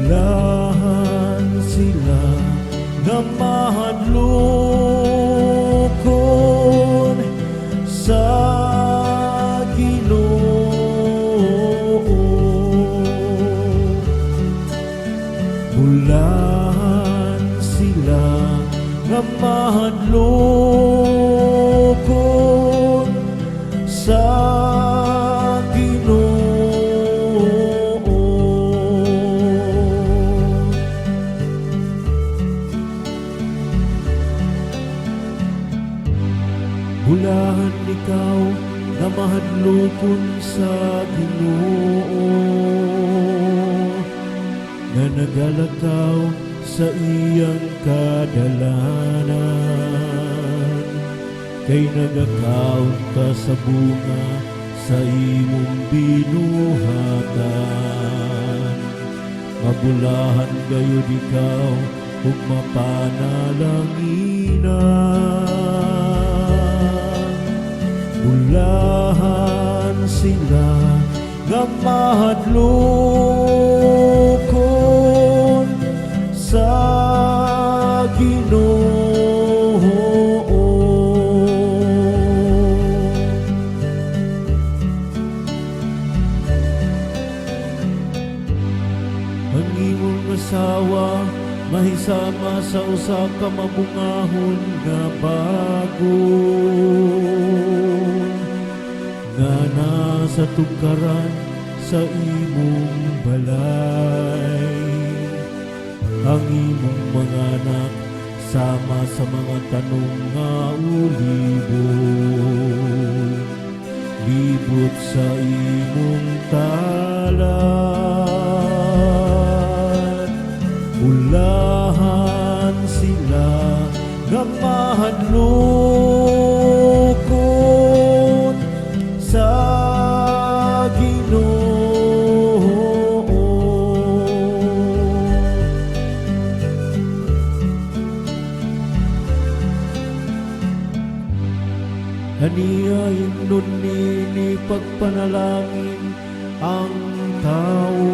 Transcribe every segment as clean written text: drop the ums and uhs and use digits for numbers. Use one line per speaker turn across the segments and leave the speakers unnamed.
Bulahan sila na mahadlokon sa Ginoo. Bulahan sila na mahadlokon sa Ginoo. Bulahan ikaw na mahadlokon sa Ginoo, na nagalakaw sa iyang kadalanan, kay nagakaon ka sa bunga sa imong binuhatan. Mabulahan gayud ikaw ug mapanalanginan. Bulahan sila nga mahadlokon sa Ginoo. Ang imong asawa mahisama sa usa ka mabungahon nga bago, nga nasa tukaran sa imong balay. Ang imong mga anak sama sa mga tanong nga ulibot, libot sa imong talan. Bulahan sila nga mahadlokon sa Ginoo. Haniyain nun ni pagpanalangin ang tao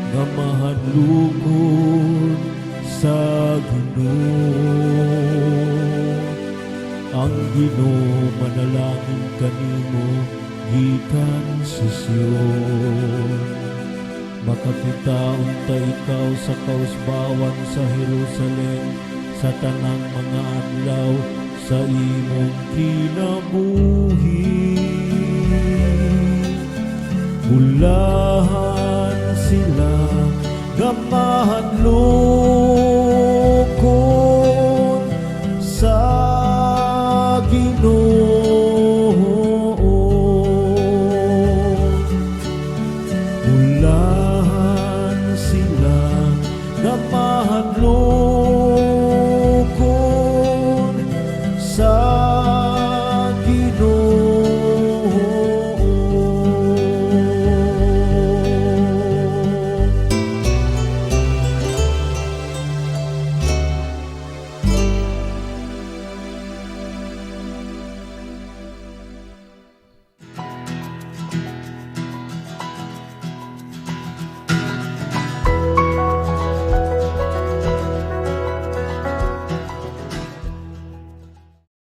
nga mahadlokon sa Ginoo. Ang Ginoo manalangin kanimo gikan sa Sion. Makakita unta ikaw sa kausbawan sa Jerusalem sa tanang mga adlaw sa imong kinabuhi. Bulahan sila nga mahadlokon sa Ginoo. Bulahan sila nga